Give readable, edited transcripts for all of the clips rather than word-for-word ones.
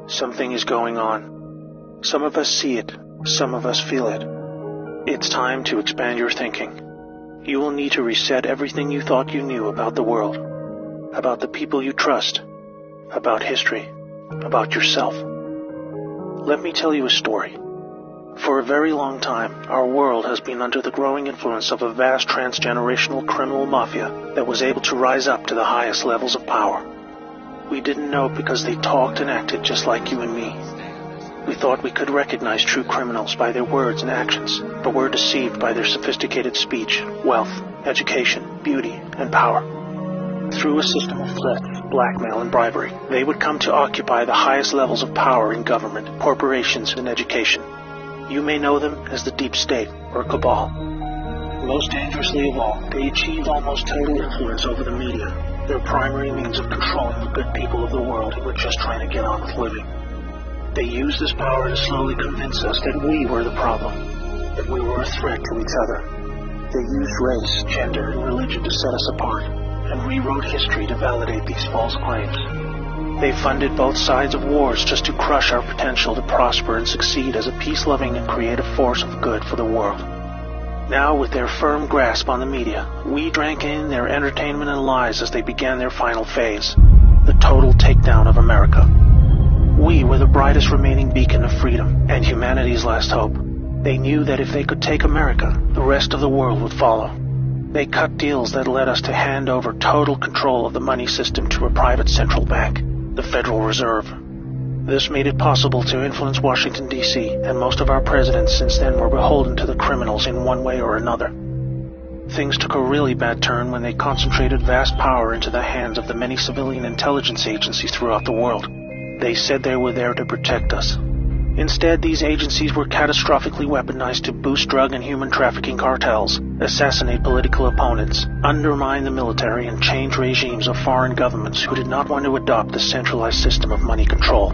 Something is going on. Some of us see it, some of us feel it. It's time to expand your thinking. You will need to reset everything you thought you knew about the world, about the people you trust, about history, about yourself. Let me tell you a story. For a very long time, our world has been under the growing influence of a vast transgenerational criminal mafia that was able to rise up to the highest levels of power. We didn't know it because they talked and acted just like you and me. We thought we could recognize true criminals by their words and actions, but were deceived by their sophisticated speech, wealth, education, beauty, and power. Through a system of threat, blackmail, and bribery, they would come to occupy the highest levels of power in government, corporations, and education. You may know them as the Deep State or Cabal. Most dangerously of all, they achieved almost total influence over the media, their primary means of controlling the good people of the world who were just trying to get on with living. They used this power to slowly convince us that we were the problem, that we were a threat to each other. They used race, gender, and religion to set us apart, and rewrote history to validate these false claims. They funded both sides of wars just to crush our potential to prosper and succeed as a peace-loving and creative force of good for the world. Now, with their firm grasp on the media, we drank in their entertainment and lies as they began their final phase, the total takedown of America. We were the brightest remaining beacon of freedom and humanity's last hope. They knew that if they could take America, the rest of the world would follow. They cut deals that led us to hand over total control of the money system to a private central bank, the Federal Reserve. This made it possible to influence Washington, D.C., and most of our presidents since then were beholden to the criminals in one way or another. Things took a really bad turn when they concentrated vast power into the hands of the many civilian intelligence agencies throughout the world. They said they were there to protect us. Instead, these agencies were catastrophically weaponized to boost drug and human trafficking cartels, assassinate political opponents, undermine the military, and change regimes of foreign governments who did not want to adopt the centralized system of money control.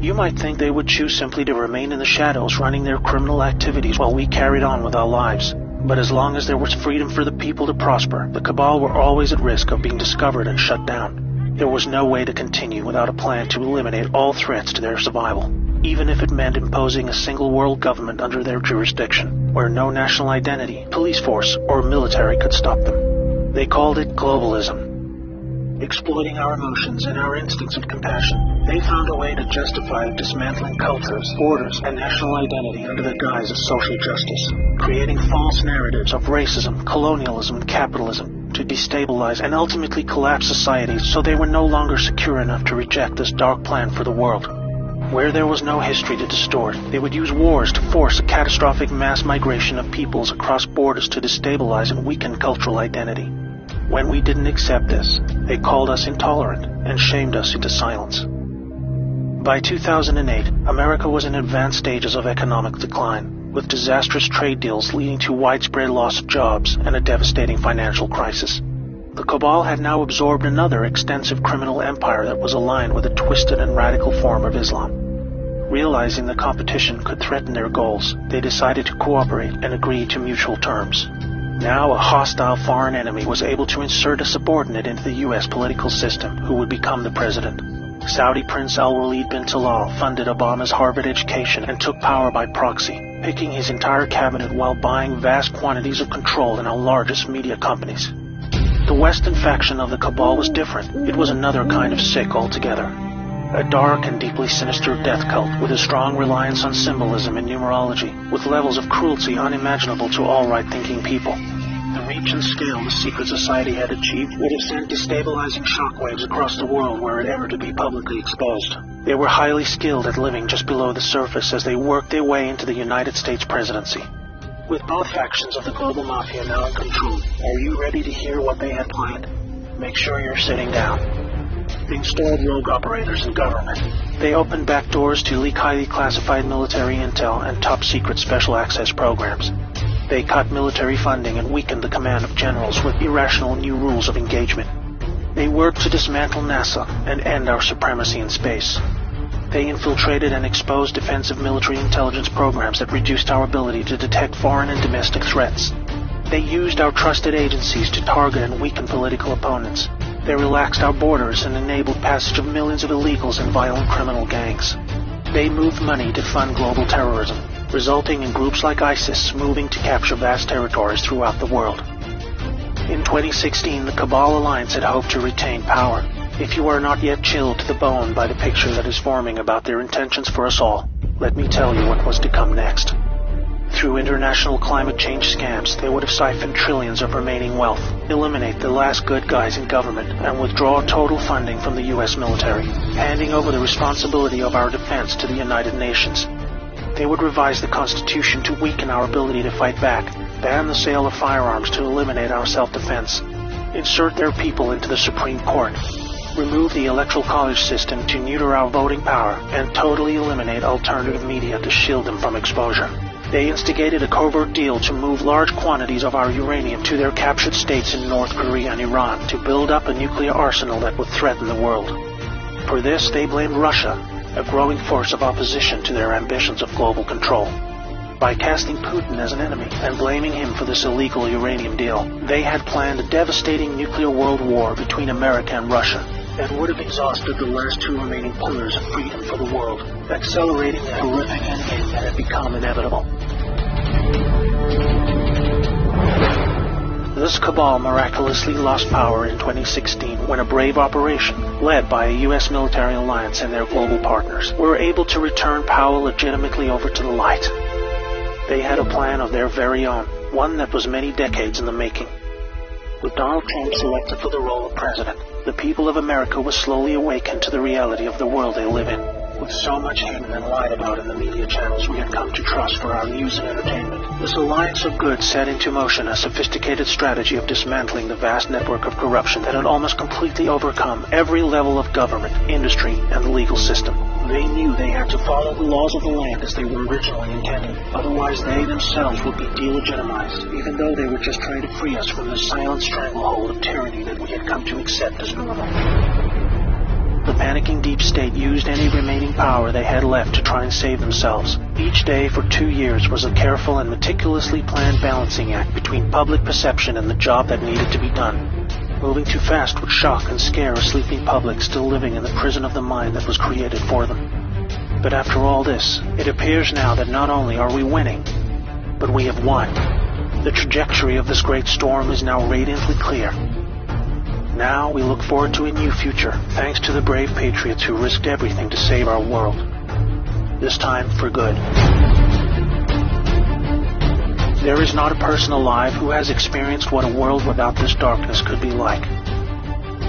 You might think they would choose simply to remain in the shadows running their criminal activities while we carried on with our lives. But as long as there was freedom for the people to prosper, the Cabal were always at risk of being discovered and shut down. There was no way to continue without a plan to eliminate all threats to their survival, even if it meant imposing a single world government under their jurisdiction, where no national identity, police force, or military could stop them. They called it globalism. Exploiting our emotions and our instincts of compassion, they found a way to justify dismantling cultures, borders, and national identity under the guise of social justice, creating false narratives of racism, colonialism, and capitalism to destabilize and ultimately collapse societies so they were no longer secure enough to reject this dark plan for the world. Where there was no history to distort, they would use wars to force a catastrophic mass migration of peoples across borders to destabilize and weaken cultural identity. When we didn't accept this, they called us intolerant and shamed us into silence. By 2008, America was in advanced stages of economic decline, with disastrous trade deals leading to widespread loss of jobs and a devastating financial crisis. The Cabal had now absorbed another extensive criminal empire that was aligned with a twisted and radical form of Islam. Realizing the competition could threaten their goals, they decided to cooperate and agree to mutual terms. Now a hostile foreign enemy was able to insert a subordinate into the U.S. political system who would become the president. Saudi Prince Al-Walid bin Talal funded Obama's Harvard education and took power by proxy, picking his entire cabinet while buying vast quantities of control in our largest media companies. The Western faction of the Cabal was different. It was another kind of sick altogether. A dark and deeply sinister death cult with a strong reliance on symbolism and numerology, with levels of cruelty unimaginable to all right-thinking people. The reach and scale the secret society had achieved would have sent destabilizing shockwaves across the world were it ever to be publicly exposed. They were highly skilled at living just below the surface as they worked their way into the United States presidency. With both factions of the global mafia now in control, are you ready to hear what they had planned? Make sure you're sitting down. They installed rogue operators in government. They opened back doors to leak highly classified military intel and top-secret special access programs. They cut military funding and weakened the command of generals with irrational new rules of engagement. They worked to dismantle NASA and end our supremacy in space. They infiltrated and exposed defensive military intelligence programs that reduced our ability to detect foreign and domestic threats. They used our trusted agencies to target and weaken political opponents. They relaxed our borders and enabled passage of millions of illegals and violent criminal gangs. They moved money to fund global terrorism, resulting in groups like ISIS moving to capture vast territories throughout the world. In 2016, the Cabal Alliance had hoped to retain power. If you are not yet chilled to the bone by the picture that is forming about their intentions for us all, let me tell you what was to come next. Through international climate change scams, they would have siphoned trillions of remaining wealth, eliminate the last good guys in government, and withdraw total funding from the U.S. military, handing over the responsibility of our defense to the United Nations. They would revise the Constitution to weaken our ability to fight back, ban the sale of firearms to eliminate our self-defense, insert their people into the Supreme Court, remove the Electoral College system to neuter our voting power, and totally eliminate alternative media to shield them from exposure. They instigated a covert deal to move large quantities of our uranium to their captured states in North Korea and Iran to build up a nuclear arsenal that would threaten the world. For this, they blamed Russia, a growing force of opposition to their ambitions of global control. By casting Putin as an enemy and blaming him for this illegal uranium deal, they had planned a devastating nuclear world war between America and Russia that would have exhausted the last two remaining pillars of freedom for the world, accelerating the horrific endgame that had become inevitable. This cabal miraculously lost power in 2016 when a brave operation, led by a U.S. military alliance and their global partners, were able to return power legitimately over to the light. They had a plan of their very own, one that was many decades in the making. With Donald Trump selected for the role of president, the people of America was slowly awakened to the reality of the world they live in. With so much hidden and lied about in the media channels we had come to trust for our news and entertainment, this alliance of good set into motion a sophisticated strategy of dismantling the vast network of corruption that had almost completely overcome every level of government, industry, and the legal system. They knew they had to follow the laws of the land as they were originally intended. Otherwise, they themselves would be delegitimized, even though they were just trying to free us from the silent stranglehold of tyranny that we had come to accept as normal. The panicking deep state used any remaining power they had left to try and save themselves. Each day for 2 years was a careful and meticulously planned balancing act between public perception and the job that needed to be done. Moving too fast would shock and scare a sleeping public still living in the prison of the mind that was created for them. But after all this, it appears now that not only are we winning, but we have won. The trajectory of this great storm is now radiantly clear. Now we look forward to a new future, thanks to the brave patriots who risked everything to save our world. This time for good. There is not a person alive who has experienced what a world without this darkness could be like.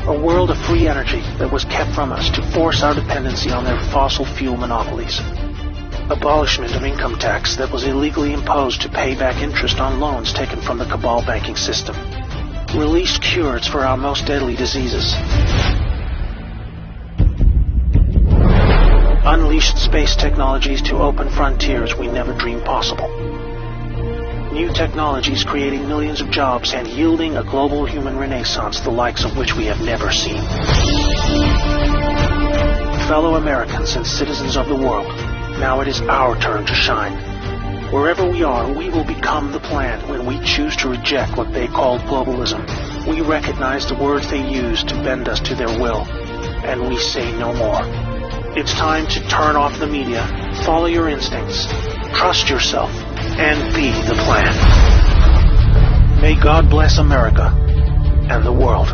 A world of free energy that was kept from us to force our dependency on their fossil fuel monopolies. Abolishment of income tax that was illegally imposed to pay back interest on loans taken from the cabal banking system. Released cures for our most deadly diseases. Unleashed space technologies to open frontiers we never dreamed possible. New technologies creating millions of jobs and yielding a global human renaissance the likes of which we have never seen. Fellow Americans and citizens of the world, now it is our turn to shine. Wherever we are, we will become the plan when we choose to reject what they called globalism. We recognize the words they use to bend us to their will, and we say no more. It's time to turn off the media, follow your instincts, trust yourself, and be the plan. May God bless America and the world.